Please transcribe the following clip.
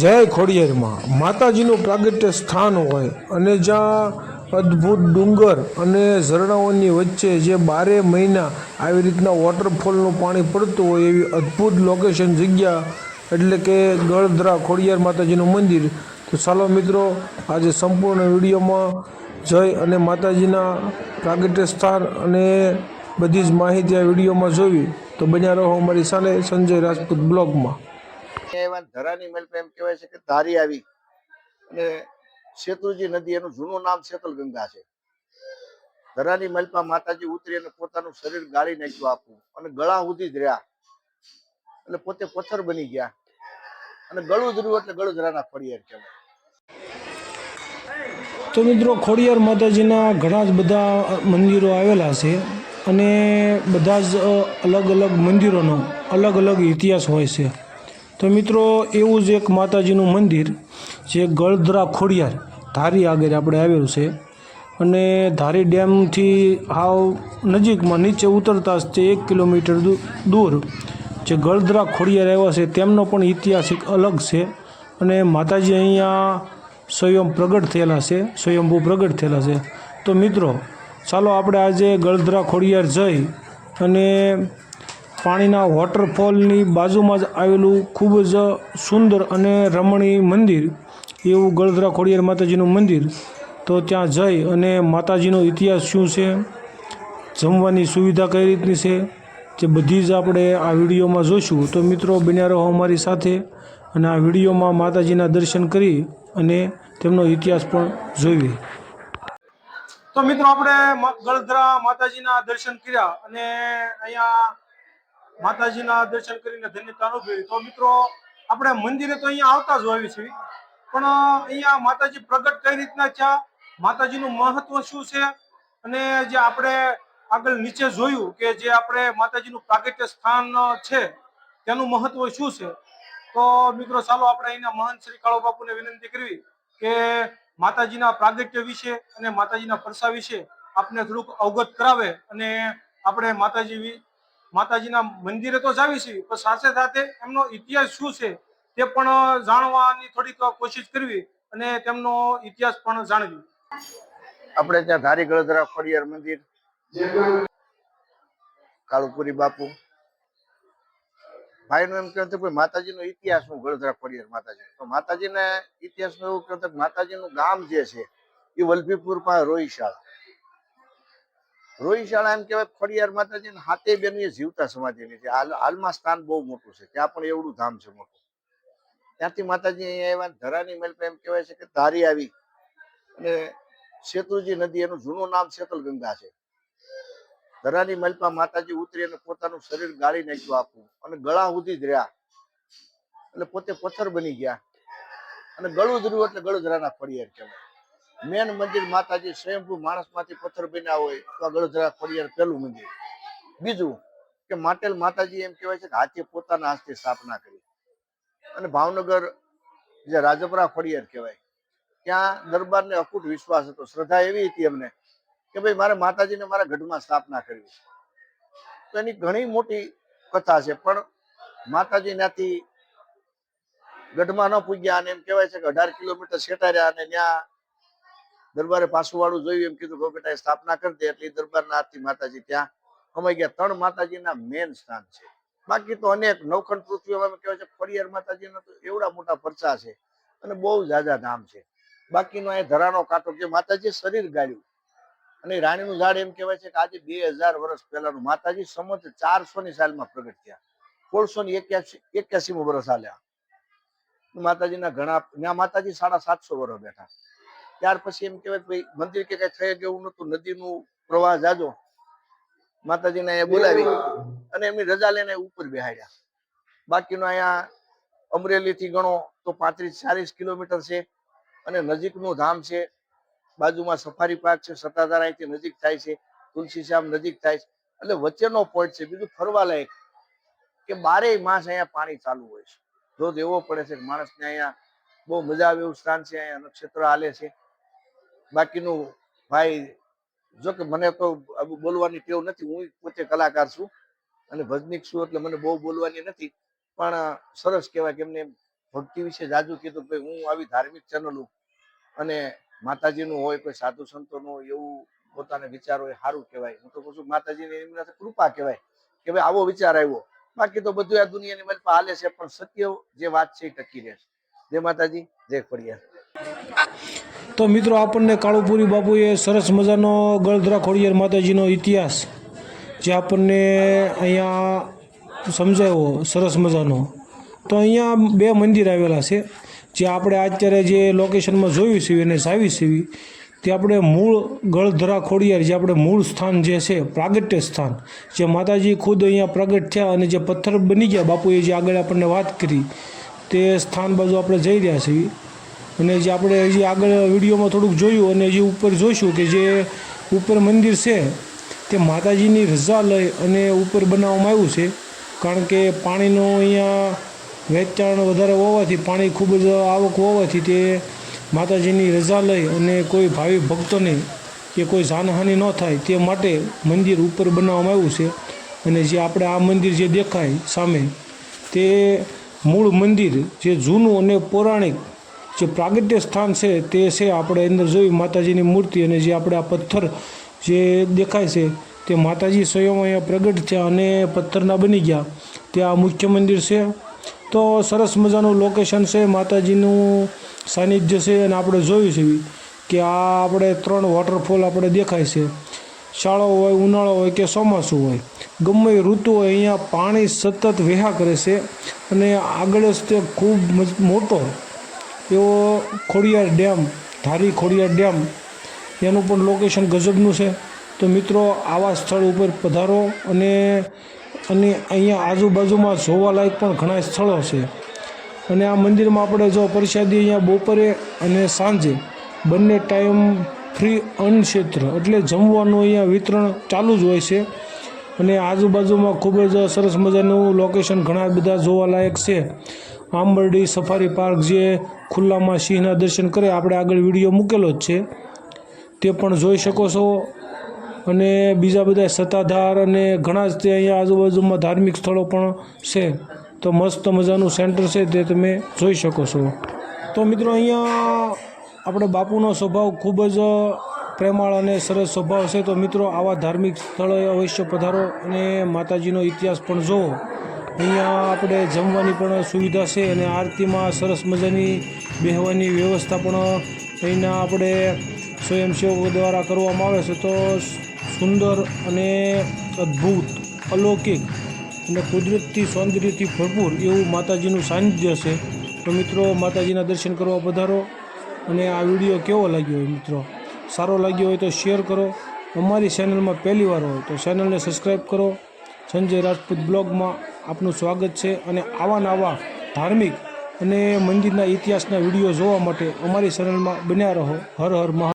જય ખોડિયારમાં માતાજીનું પ્રાગટ્ય સ્થાન હોય અને જ્યાં અદ્ભુત ડુંગર અને ઝરણાઓની વચ્ચે જે 12 મહિના આવી રીતના વોટરફોલનું પાણી પડતું હોય એવી અદ્ભુત લોકેશન જગ્યા એટલે કે ગળધરા ખોડિયાર માતાજીનું મંદિર. તો ચાલો મિત્રો, આજે સંપૂર્ણ વિડીયોમાં જય અને માતાજીના પ્રાગટ્ય સ્થાન અને બધી જ માહિતી આ વિડીયોમાં જોવી. તો બન્યા રહો અમારી સાથે સંજય રાજપૂત બ્લોગમાં. ધરાની મેલ એમ કહેવાય છે કે ધારી આવી અને શેત્રુજી નદી, એનું જૂનું નામ શેતલ ગંગા છે. ધરાની મલપા માતાજી ઉતરી અને પોતાનું શરીર ગાળી નાખ્યું આખું અને ગળા સુધી જ રહ્યા, એટલે પોતે પથ્થર બની ગયા અને ગળું ધર્યું એટલે ગળુધરાના ખોડિયાર કહેવાય. તો મિત્રો, ખોડિયાર માતાજીના ઘણા જ બધા મંદિરો આવેલા છે અને બધા જ અલગ અલગ મંદિરોનો અલગ અલગ ઇતિહાસ હોય છે. તો મિત્રો, એવું જ એક માતાજીનું મંદિર જે ગળધરા ખોડિયાર ધારી આગળ આપણે આવેલું છે અને ધારી ડેમથી હાવ નજીકમાં નીચે ઉતરતા જ તે 1 કિલોમીટર દૂર જે ગળધરા ખોડિયાર આવ્યા છે તેમનો પણ ઇતિહાસ એક અલગ છે અને માતાજી અહીંયા સ્વયં સ્વયંભૂ પ્રગટ થયેલા છે. તો મિત્રો, ચાલો આપણે આજે ગળધરા ખોડિયાર જઈ અને પાણીના વોટરફોલની બાજુમાં જ આવેલું ખૂબ જ સુંદર અને રમણીય મંદિર એવું ગળધરા ખોડિયાર માતાજીનું મંદિર. તો ત્યાં જઈ અને માતાજીનો ઇતિહાસ શું છે, જમવાની સુવિધા કઈ રીતની છે, તે બધી જ આપણે આ વિડીયોમાં જોઈશું. તો મિત્રો, બન્યા રહો અમારી સાથે અને આ વિડીયોમાં માતાજીના દર્શન કરી અને તેમનો ઇતિહાસ પણ જોઈએ. તો મિત્રો, આપણે ગળધરા માતાજીના દર્શન કર્યા અને અહીંયા માતાજીના દર્શન કરીને ધન્યતા અનુભવી. તો મિત્રો, આપણે મંદિરે તો અહીંયા આવતા જ હોઈએ છીએ, પણ અહીંયા માતાજી પ્રગટ કઈ રીતના થયા, માતાજીનું મહત્વ શું છે અને જે આપણે આગળ નીચે જોયું કે જે આપણે માતાજીનું પ્રાગટ્ય સ્થાન છે તેનું મહત્વ શું છે. તો મિત્રો, ચાલો આપણે અહીંના મહંત શ્રી કાળુ બાપુને વિનંતી કરવી કે માતાજીના પ્રાગટ્ય વિશે અને માતાજીના પરસા વિશે આપને થોડુંક અવગત કરાવે અને આપણે માતાજીના મંદિરે તો જાવી છીએ, પણ સાથે સાથે એમનો ઇતિહાસ શું છે તે પણ જાણવાની થોડીક કોશિશ કરવી અને તેમનો ઇતિહાસ પણ જાણવી. આપણે ત્યાં ધારી ગળધરા ખોડિયાર મંદિર, કાળુપુરી બાપુ ભાઈનું એમ કહેતું કે માતાજીનો ઇતિહાસ શું, ગળધરા ખોડિયાર માતાજી. તો માતાજીના ઇતિહાસમાં એવું કહેતું કે માતાજીનું ગામ જે છે એ વલભીપુર પાસે રોહિશાળા એમ કહેવાય. ખોડિયાર માતાજી હાથે બેન એ જીવતા સમાધિની છે. હાલમાં સ્થાન બહુ મોટું છે, ત્યાં પણ એવડું ધામ છે મોટું. ત્યાંથી માતાજી અહીંયા આવ્યા. ધરાની મેલ એમ કહેવાય છે કે ધારી આવી અને શેત્રુજી નદી, એનું જૂનું નામ શેતલ ગંગા છે. ધરાની મલપા માતાજી ઉતરી અને પોતાનું શરીર ગાળી નાખ્યું આખું અને ગળા સુધી જ રહ્યા, એટલે પોતે પથ્થર બની ગયા અને ગળું ધર્યું એટલે ગળુધરાના ખોડિયાર કહેવાય. મેન મંદિર માતાજી સ્વયંભૂ માણસમાંથી પથ્થર બન્યા હોય તો આ ગળધરા ખોડિયાર પહેલું મંદિર. બીજું કે માટેલ માતાજી એમ કહેવાય છે કે હાથે પોતાના હસ્તે સ્થાપના કરી. અને ભાવનગર જે રાજપરા ખોડિયાર કહેવાય, ત્યાં દરબારને અકૂટ વિશ્વાસ હતો, શ્રદ્ધા એવી હતી એમને કે ભાઈ મારે માતાજીને મારા ગઢમાં સ્થાપના કરવી. તો એની ઘણી મોટી કથા છે, પણ માતાજી ત્યાંથી ગઢમાં ન પૂગ્યા અને એમ કહેવાય છે કે 18 કિલોમીટર સેટાર્યા અને ત્યાં દરબારે પાછું વાળું જોયું, એમ કીધું કે બેટા સ્થાપના કરી દે. એટલે દરબારના હાથથી માતાજી ત્યાં અમાઈ ગયા. 3 માતાજીના મેન સ્થાન છે. બાકી તો અનેક નવખંડ પૃથ્વીમાં કહેવાય છે ખોડિયાર માતાજીના તો એવડા મોટા પરચા છે અને બહુ જાજા ધામ છે. બાકીનો એ ધરાનો કાંટો જે માતાજી શરીર ગાળ્યું અને રાણીનું ઝાડ એમ કહેવાય છે કે આજે 2000 વર્ષ પહેલાનું. માતાજી સંમત 400ની સાલમાં પ્રગટ થયા, 1681 વર્ષ હાલ્યા. માતાજીના ઘણા ત્યાં માતાજી 750 વર્ષ બેઠા. ત્યાર પછી એમ કહેવાય ભાઈ મંદિર કે કઈ થઈ ગયું નતું, નદીનું પ્રવાહ જાજો, માતાજીને અહીંયા બોલાવી અને એમની રજા લઈને ઉપર બેહાડ્યા. બાકીનો અહીંયા અમરેલી થી ગણો તો 35-40 કિલોમીટર છે અને નજીકનું ધામ છે. બાજુમાં સફારી પાર્ક છે, સત્તાધાર અહીંથી નજીક થાય છે, તુલસીશ્યામ નજીક થાય છે, એટલે વચ્ચેનો પોઈન્ટ છે. બીજું ફરવા લાયક કે 12 માસ અહીંયા પાણી ચાલુ હોય છે. ધોધ એવો પડે છે કે માણસને અહીંયા બહુ મજા આવે એવું સ્થાન છે. અહીંયા નક્ષત્ર હાલે છે. બાકીનું ભાઈ, જો કે મને તો બોલવાની ટેવ નથી, હું પોતે કલાકાર છું અને ભજનીક છું, એટલે મને બહુ બોલવાની નથી, પણ સરસ કહેવાય કે એમને ભક્તિ વિશે જાજુ કીધું કે હું આવી ધાર્મિક ચેનલો અને માતાજીનું હોય કોઈ સાધુ સંતોનું હોય એવું પોતાને વિચારો એ સારું કહેવાય. હું તો કહું છું માતાજીની એમના કૃપા કહેવાય કે ભાઈ આવો વિચાર આવ્યો. બાકી તો બધું આ દુનિયાની મહેલ પર હાલે છે, પણ સત્ય જે વાત છે એ ટકી રહે છે. જય માતાજી, જય ખોડિયાર. તો મિત્રો આપણને કાળુપુરી બાપુએ સરસ મજાનો ગળધરા ખોડિયાર માતાજીનો ઇતિહાસ જે આપણને અહીંયા સમજાવ્યો સરસ મજાનો. તો અહીંયા 2 મંદિર આવેલા છે જે આપણે અત્યારે જે લોકેશનમાં જોયું છે અને જાવી છે તે આપણે મૂળ ગળધરા ખોડિયાર જે આપણે મૂળ સ્થાન જે છે પ્રાગટ્ય સ્થાન જે માતાજી ખુદ અહીંયા પ્રગટ થયા અને જે પથ્થર બની ગયા બાપુએ જે આગળ આપણને વાત કરી તે સ્થાન બાજુ આપણે જઈ રહ્યા છીએ. અને જે આપણે હજી આગળ વિડીયોમાં થોડુંક જોયું અને જે ઉપર જોઈશું કે જે ઉપર મંદિર છે તે માતાજીની રજા લઈ અને ઉપર બનાવવામાં આવ્યું છે. કારણ કે પાણીનો અહીંયા વેચાણ વધારે હોવાથી, પાણી ખૂબ જ આવક હોવાથી તે માતાજીની રજા લઈ અને કોઈ ભાવિ ભક્તોને કે કોઈ જાનહાનિ ન થાય તે માટે મંદિર ઉપર બનાવવામાં આવ્યું છે. અને જે આપણે આ મંદિર જે દેખાય સામે તે મૂળ મંદિર જે જૂનું અને પૌરાણિક જે પ્રાગટ્ય સ્થાન છે તે છે. આપણે અંદર જોયું માતાજીની મૂર્તિ અને જે આપણે આ પથ્થર જે દેખાય છે તે માતાજી સ્વયં અહીંયા પ્રગટ થયા અને પથ્થરના બની ગયા. ત્યાં મુખ્ય મંદિર છે. તો સરસ મજાનું લોકેશન છે, માતાજીનું સાનિધ્ય છે. અને આપણે જોયું છે કે આ આપણે 3 વોટરફોલ આપણે દેખાય છે. શાળો હોય, ઉનાળો હોય કે ચોમાસું હોય, ગમે એ ઋતુ હોય, અહીંયા પાણી સતત વહ્યા કરે છે. અને આગળ જ તે ખૂબ મોટો એવો ખોડિયાર ડેમ, ધારી ખોડિયાર ડેમ, એનું પણ લોકેશન ગજબનું છે. તો મિત્રો આવા સ્થળ ઉપર પધારો અને અહીંયા આજુબાજુમાં જોવાલાયક પણ ઘણા સ્થળો છે. અને આ મંદિરમાં આપણે જો પ્રસાદી અહીંયા બપોરે અને સાંજે બંને ટાઈમ ફ્રી અન્નક્ષેત્ર એટલે જમવાનું અહીંયા વિતરણ ચાલુ જ હોય છે. અને આજુબાજુમાં ખૂબ જ સરસ મજાનું લોકેશન ઘણા બધા જોવાલાયક છે. આંબરડી સફારી પાર્ક જે ખુલ્લામાં સિંહના દર્શન કરે, આપણે આગળ વિડીયો મૂકેલો જ છે, તે પણ જોઈ શકો છો. અને બીજા બધા સત્તાધાર અને ઘણા જ તે અહીંયા આજુબાજુમાં ધાર્મિક સ્થળો પણ છે. તો મસ્ત મજાનું સેન્ટર છે તે તમે જોઈ શકો છો. તો મિત્રો અહીંયા આપણે બાપુનો સ્વભાવ ખૂબ જ પ્રેમાળ અને સરસ સ્વભાવ છે. તો મિત્રો આવા ધાર્મિક સ્થળોએ અવશ્ય પધારો અને માતાજીનો ઇતિહાસ પણ જુઓ. અહીંયા આપણે જમવાની પણ સુવિધા છે અને આરતીમાં સરસ મજાની બેહવાની વ્યવસ્થા પણ અહીંના આપણે સ્વયંસેવકો દ્વારા કરવામાં આવે છે. તો સુંદર અને અદ્ભુત, અલૌકિક અને કુદરતી સૌંદર્યથી ભરપૂર એવું માતાજીનું સાનિધ્ય છે. તો મિત્રો માતાજીના દર્શન કરવા પધારો. અને આ વિડીયો કેવો લાગ્યો હોય મિત્રો, સારો લાગ્યો હોય તો શેર કરો. અમારી ચેનલમાં પહેલી વાર હોય તો ચેનલને સબસ્ક્રાઈબ કરો. સંજય રાજપૂત બ્લોગમાં આપનું સ્વાગત છે. અને આવા ધાર્મિક અને મંદિરના ઇતિહાસના વિડીયો જોવા માટે અમારી ચેનલમાં બન્યા રહો. હર હર મહાદેવ.